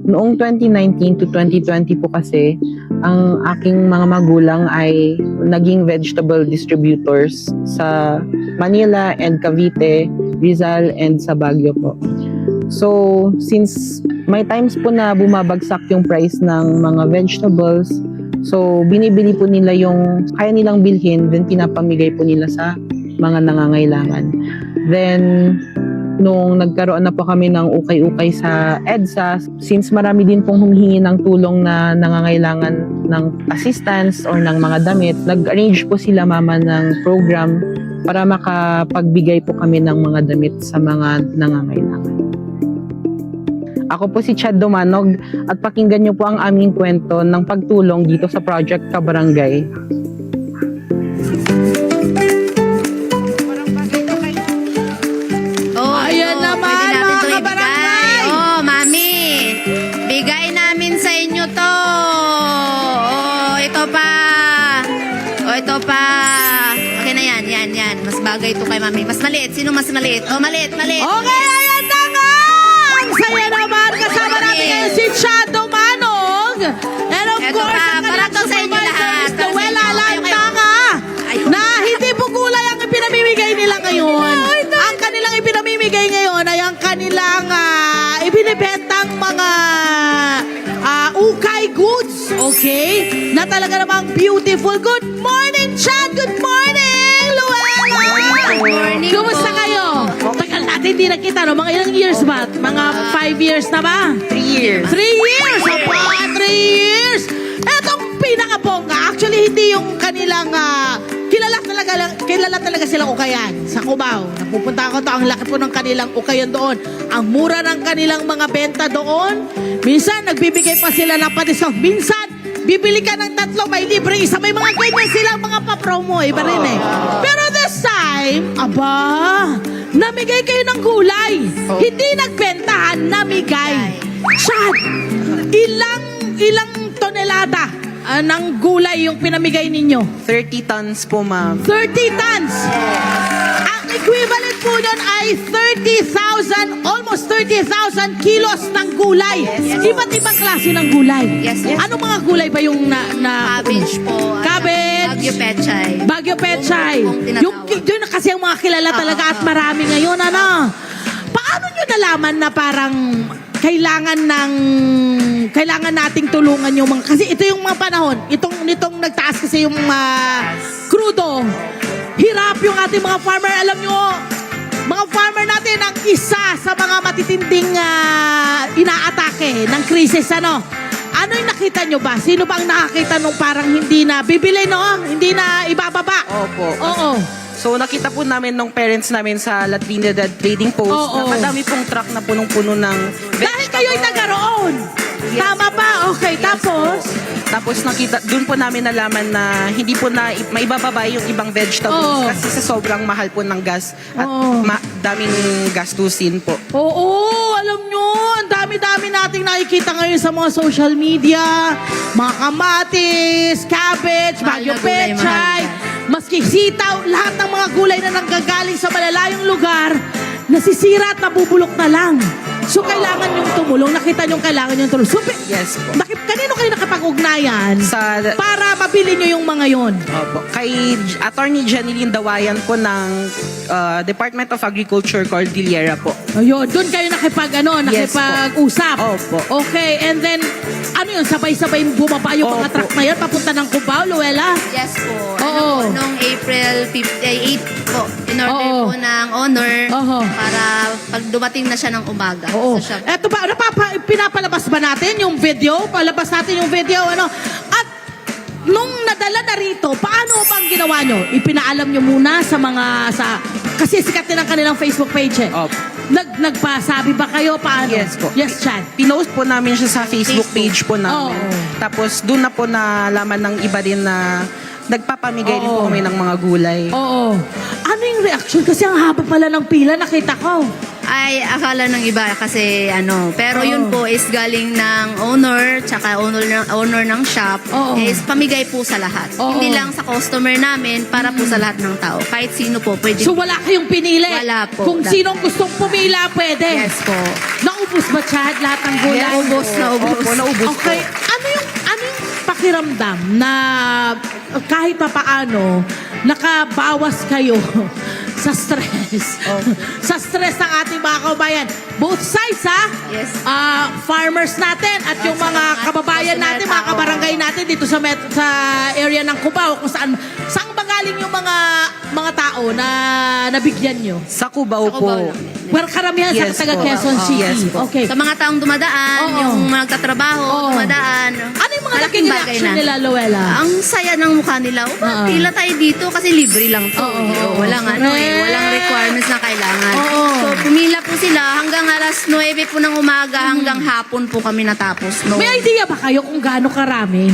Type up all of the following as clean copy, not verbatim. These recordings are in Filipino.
Noong 2019 to 2020 po kasi, ang aking mga magulang ay naging vegetable distributors sa Manila and Cavite, Rizal and sa Baguio po. So, since may times po na bumabagsak yung price ng mga vegetables, so binibili po nila yung kaya nilang bilhin, then pinapamigay po nila sa mga nangangailangan. Then, nung nagkaroon na po kami ng ukay-ukay sa EDSA, since marami din pong humihingi ng tulong na nangangailangan ng assistance or ng mga damit, nag-arrange po sila mama ng program para makapagbigay po kami ng mga damit sa mga nangangailangan. Ako po si Chad Domanog at pakinggan niyo po ang aming kwento ng pagtulong dito sa Project Kabarangay. Ayan naman, pwede natin mga ito kabarangay. ibigay. Oh, mami. Bigay namin sa inyo to. Oh, ito pa. Oh, ito pa. Okay na yan, yan. Mas bagay ito kay mami. Mas maliit. Sino mas maliit? Oh, maliit. Okay, ayan na nga! Ang saya naman, kasama natin ngayon si Chad Domanog. And of Eto course, pa, ang para kanyang to sa inyo supervisor lahat. is Noela Para sa inyo. Lantanga. Ayun. Na hindi po gulay ang ipinamimigay nila ngayon. Ang kanilang ipinamimigay ngayon ay ang kanilang ibinibentang mga ukay goods. Okay? Na talaga namang beautiful. Good morning, Chad! Good morning, Luella! Good morning Kumusta po. kayo? Tagal natin hindi nakita, no? Mga ilang years ba? Mga 5 years na ba? 3 years. 3 years! Aba, 3 years! Etong pinakabongga, actually hindi yung kanilang kilala talaga silang ukayan sa Cubao. Napupunta ako to, ang laki po ng kanilang ukayan doon. Ang mura ng kanilang mga benta doon. Minsan, nagbibigay pa sila ng patisok. Minsan, bibili ka ng 3, may libre isa. May mga ganyan silang mga papromo. Iba rin eh. Pero this time, aba, namigay kayo ng gulay. Hindi nagbentahan, namigay. Chad, ilang tonelada ng gulay yung pinamigay ninyo? 30 tons po, ma'am. 30 tons. Ang equivalent po nun ay 30,000, almost 30,000 kilos ng gulay. Iba't ibang klase ng gulay. Yes, yes. Anong mga gulay ba yung Cabbage po. Cabbage. Baguio Pechay. Baguio Pechay. Kung tinatawag. Yun kasi ang mga kilala talaga at marami ngayon, ano? Paano nyo nalaman na parang kailangan nating tulungan yung mga, kasi ito yung mga panahon, nitong nagtaas kasi yung krudo, hirap yung ating mga farmer. Alam nyo, mga farmer natin ang isa sa mga matitinding inaatake ng krisis, ano? Ano yung nakita nyo ba? Sino bang nakakita nung parang hindi na bibili, no? Hindi na ibababa? Opo. Oo. So nakita po namin nung parents namin sa La Trinidad Trading Post Oo. na madami pong truck na punong-puno ng Dahil kayo'y nagaroon. Yes. Tama ba? Okay, tapos? Tapos nakita, doon po namin nalaman na hindi po na maibababa yung ibang vegetables Oo. kasi sa sobrang mahal po ng gas at Oo. daming gastusin po. Oo, alam nyo, ang dami-dami nating nakikita ngayon sa mga social media. Mga kamatis, cabbage, Mahal Baguio na gulay, Pechay, maski sitaw, lahat ng mga gulay na nanggagaling sa malalayong lugar, nasisira at nabubulok na lang. So, kailangan yung tumulong. Nakita nyo kailangan yung tulong. So, Yes po. kanino kayo nakapag-ugnayan Sa para mabili nyo yung mga yon? Opo. Kay Attorney Janeline Dawayan po ng Department of Agriculture Cordillera po. Ayun, doon kayo Yes po. nakipag-usap. Opo. Okay, and then, ano yun, sabay-sabay bumaba yung mga Opo. truck na yun, papunta ng Cubao, Luella? Yes po. Oo. Ano po, noong April 8 po, in-order Oo. po ng owner Oo. para pag dumating na siya ng umaga. Oo. sa shop. Eto ba, pinapalabas ba natin yung video? Palabas natin yung video, ano? At nung nadala na rito, paano bang ginawa nyo? Ipinaalam nyo muna sa kasi sikat din ang kanilang Facebook page eh. Opo. Nagpasabi ba kayo? Paano? Yes po. Yes, Chad. Pinost po namin siya sa Facebook page po namin. Oo. Tapos doon na po nalaman ng iba din na nagpapamigay din Oo. po kami ng mga gulay. Oo. Ano yung reaction? Kasi ang haba pala ng pila, nakita ko. Ay, akala ng iba kasi pero yun po is galing ng owner, tsaka owner ng shop, Oo. is pamigay po sa lahat. Oo. Hindi lang sa customer namin, para po sa lahat ng tao. Kahit sino po, pwede. So wala kayong pinili? Wala po. Kung sinong gustong pumila, pwede? Yes po. Naubos ba, Chad, lahat ng gulay? Naubos, naubos. Opo, naubos Okay, po. ano yung pakiramdam na kahit papaano nakabawas kayo sa stress? Sa stress ng ating mga kababayan. Both sides, ha? Yes. Farmers natin at yung mga kababayan natin, mga kabarangay natin dito sa area ng Cubao, kung saan ba galing yung mga tao na nabigyan nyo? Sa Cubao Sa Cubao po. lang. Well, karamihan Yes sa taga po. Quezon City. Yes po. Okay. Sa mga taong dumadaan, Oo. yung nagtatrabaho, Oo. dumadaan. Ano yung mga malaking naging bagay reaction na. nila, Luella? Ang saya ng mukha nila. Oo. Pila tayo dito kasi libre lang to. Oo. Walang Correct. walang requirements na kailangan. Oo. So, pumila po sila hanggang alas 9 po ng umaga, hanggang hapon po kami natapos. No? May idea ba kayo kung gaano karami?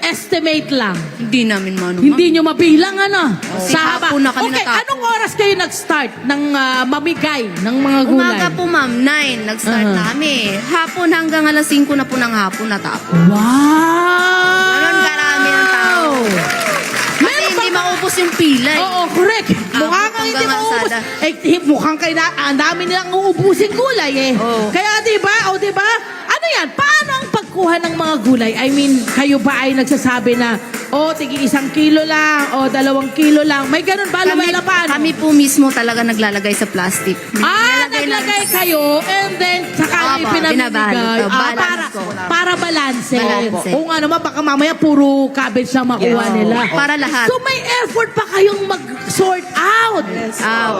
Estimate lang. Hindi namin Hindi nyo mabilang, ano? Kasi hapon na kami Okay, natapos. anong oras kayo nag-start ng mamigay ng mga gulay? Umaga po, ma'am, 9. Nag-start Aha. na kami. Hapon hanggang alas 5 na po ng hapon natapos. Wow! Ganon karami ang tao. Kasi Meron hindi ba- maubos yung pila eh. Oo, correct. Mukha kang hindi hanggang maubos. kalsada. Mukhang kayo na, ang dami nilang uubusin gulay eh. Oo. Kaya di ba? O di ba? Ano yan? Paano ang pagkuha ng mga gulay? I mean, kayo ba ay nagsasabi na, tigi 1 kilo lang, 2 kilo lang. May ganun ba? Luwela, paano? Kami po mismo talaga naglalagay sa plastic. Naglagay kayo and then saka Opo, ipinamimigay. binabalot. Balance ko. Para balanse. Balanse. Kung ano man, baka mamaya puro cabbage lang makuha Yes. nila. Para lahat. So may effort pa kayong mag-sort out.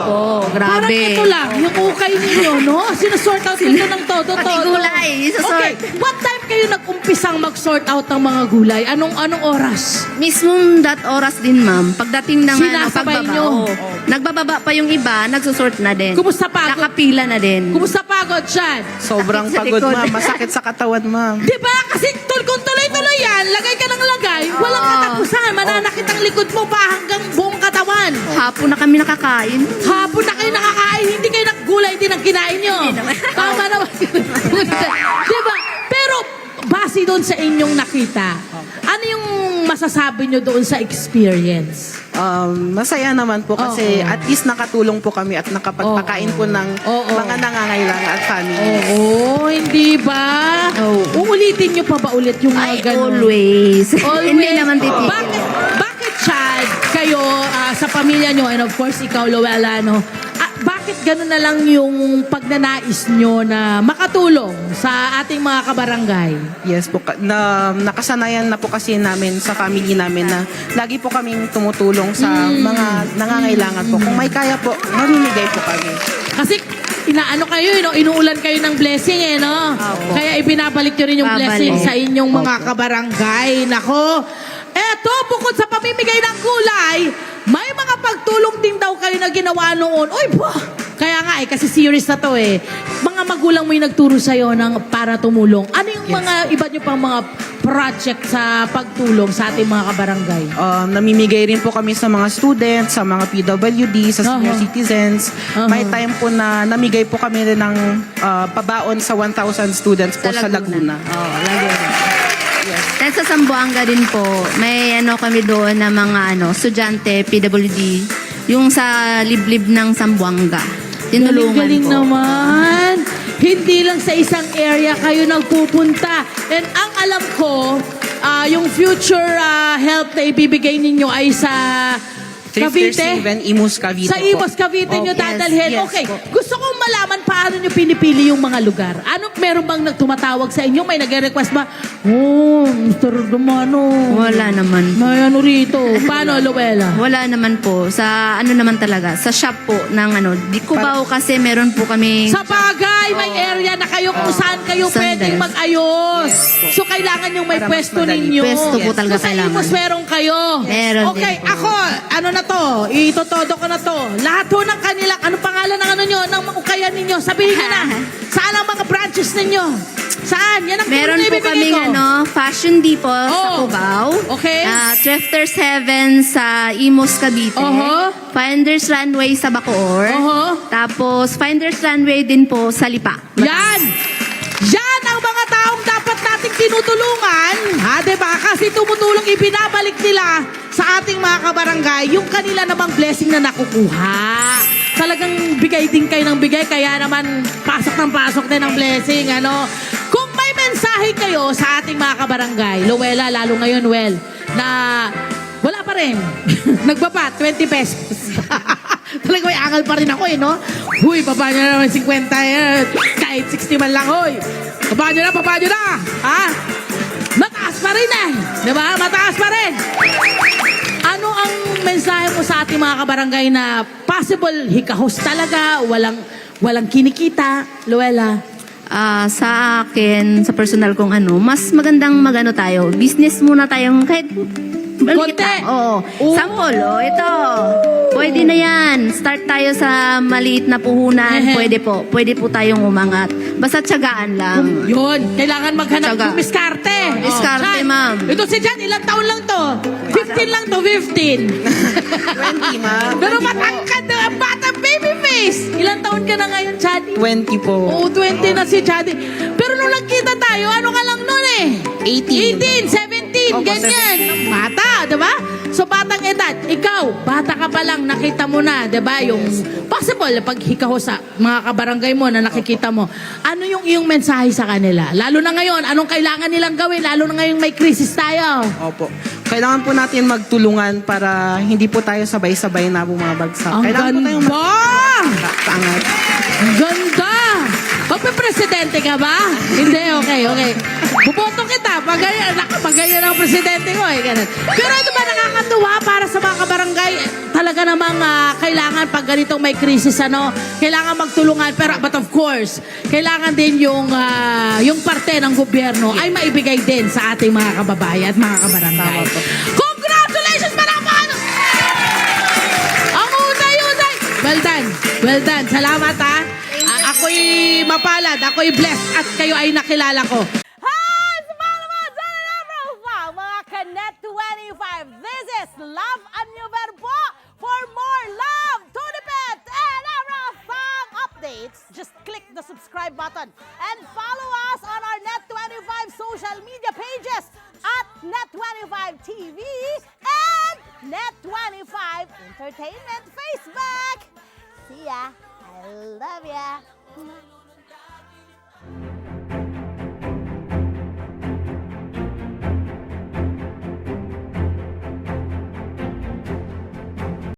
Po, Parang grabe. ito lang, yung ukay ninyo, no? Sinasort out nito ng todo. Pati gulay, isasort. Okay, what time kayo nag-umpisang mag-sort out ng mga gulay? Anong oras? Mismong that oras din, ma'am. Pagdating ng Sinasabay pagbaba, nyo? oo. Nagbababa pa yung iba, nagsusort na din. Kumusta pagod? Nakapila na din. Kumusta pagod, Chad? Sobrang Sakit sa pagod, likod. ma'am. Masakit sa katawan, ma'am. Di ba? Kasi kung tuloy-tuloy yan, lagay ka ng lagay, walang katapusan. Mananakit ang likod mo pa hanggang buong katawan. Hapon na kami nakakain. Hapon na kayo nakakain, hindi kayo naggulay din ang kinain nyo. Hindi naman. Tama naman. Di ba? Pero, base doon sa inyong nakita, ano yung masasabi nyo doon sa experience? Masaya naman po kasi Oo. at least nakatulong po kami at nakapagpakain po ng Oo. mga nangangailangan at family. Oo, hindi ba? Uulitin nyo pa ba ulit yung mga Ay, ganun? always. Always. Hindi naman titigil. Bakit, Chad, kayo sa pamilya nyo, and of course, ikaw, Luella, no? Bakit gano'n na lang yung pagnanais nyo na makatulong sa ating mga kabarangay? Yes po, nakasanayan na po kasi namin sa family namin na lagi po kaming tumutulong sa mga nangangailangan po. Kung may kaya po, mamimigay po kami. Kasi inaano kayo, no? Inuulan kayo ng blessing, no? Opo. Kaya ibinabalik nyo rin yung Babalik. blessing sa inyong mga kabarangay. Nako, eto, bukod sa pamimigay ng gulay, may mga pagtulong din daw kayo na ginawa noon. Uy, kaya nga kasi serious na to eh. Mga magulang mo yung nagturo sa'yo para tumulong. Ano yung mga iba nyo pang mga project sa pagtulong sa ating mga kabarangay? Namimigay rin po kami sa mga students, sa mga PWD, sa senior citizens. May time po na namigay po kami rin ng pabaon sa 1,000 students po sa Laguna. Oo, Laguna. Then sa Zamboanga din po, may kami doon na mga estudyante, PWD, yung sa liblib ng Zamboanga. Tinulungan Galing po. naman. Hindi lang sa isang area kayo nagpupunta. And ang alam ko, yung future help na ibibigay ninyo ay sa Cavite? 347 Imus Cavite Sa po. Imus Cavite nyo Opo. dadalhin. Yes Okay, po. gusto kong malaman paano nyo pinipili yung mga lugar. Meron bang nagtumatawag sa inyo? May nag-request ba? Mr. Dumano. Wala naman. May ano rito. Paano, Luella? Wala naman po. Sa naman talaga, sa shop po ng di Cubao kasi meron po kami. Sa bagay, may area na kayo kung saan kayo Saan pwedeng desk? mag-ayos. Yes So, po. kailangan yung may Para mas pwesto madali. ninyo. Pwesto po talaga so, sa kailangan. Imus, meron kayo. Meron Okay, din po. ako, ano na to, itotodo ko na to. Lahat ho ng kanilang, ano pangalan ng ano nyo, ng kayo kababayan ninyo? Sabihin nyo na. Saan ang mga branches ninyo? Saan? Yan ang Meron tulong na po ibibigay kaming ko. Fashion Depot sa Oh. Cubao. Okay. Thrifters Heaven sa Imus, Cavite. Oho. Finders Runway sa Bacoor. Oho. Tapos Finders Runway din po sa Lipa. Yan! Yan ang mga taong dapat nating tinutulungan. Ha, diba? Kasi tumutulong, ibinabalik nila sa ating mga kabarangay yung kanila namang blessing na nakukuha. Talagang bigay din kayo ng bigay, kaya naman pasok ng pasok din ang blessing. Ano? Kung may mensahe kayo sa ating mga kabarangay, Luella, lalo ngayon, Well, na wala pa rin. Nagbaba, 20 pesos. Talagang may angal pa rin ako no? Huy, baba nyo na naman 50 yan. Kahit 60 man lang, huy. Baba nyo na. Ha? Mataas pa rin Diba? Mataas pa rin. Ano ang mensahe mo sa ating mga kabarangay na possible hikahos talaga, walang kinikita, Luella? Sa akin, sa personal kong mas magandang magano tayo. Business muna tayong kahit maliit Konti. lang. Oo. Oo. Sample, ito. Pwede na yan. Start tayo sa maliit na puhunan. Ehe. Pwede po tayong umangat. Basta tiyagaan lang. Yun, kailangan maghanap Tsaga. ng diskarte. Diskarte, Jan, ma'am. Ito si Jan, ilang taon lang to? 15 lang to, 15. 20, ma'am. Pero matangkad na ang bata, baby face. Ilang taon ka na ngayon, Chadi? 20 po. Oo, 20 na si Chadi. Pero nung nagkita tayo, ano ka lang nun 18. 18, 17, Opo, ganyan. Bata, di ba? So, batang edad. Ikaw, bata ka pa lang, nakita mo na, di ba? Yung possible, pag hikaho sa mga kabarangay mo na nakikita mo, ano yung iyong mensahe sa kanila? Lalo na ngayon, anong kailangan nilang gawin? Lalo na ngayon may krisis tayo. Opo. Kailangan po natin magtulungan para hindi po tayo sabay-sabay na bumabagsak. Ang Kailangan po tayong ganda! mag-angat. Ang ganda! Magpe-presidente ka ba? Hindi, okay. Buboto kita. Pag ganyan ang presidente ko, ganun. Pero ito ba nakakatuwa para sa mga kabarangay? Talaga namang kailangan pag ganitong may krisis, kailangan magtulungan. But of course, kailangan din yung parte ng gobyerno ay maibigay din sa ating mga kababayan at mga kabarangay. Congratulations, Marapan! Ang unay-unay! Well done. Salamat, ako'y mapalad, ako'y blessed, at kayo ay nakilala ko. Hi! Sa mga naman, dyan na naman mga Kanet 25. This is Love and New Verbo. For more love, to the pet, and everything updates, just click the subscribe button and follow us on our Net25 social media pages at Net25 TV and Net25 Entertainment Facebook. See ya. I love ya.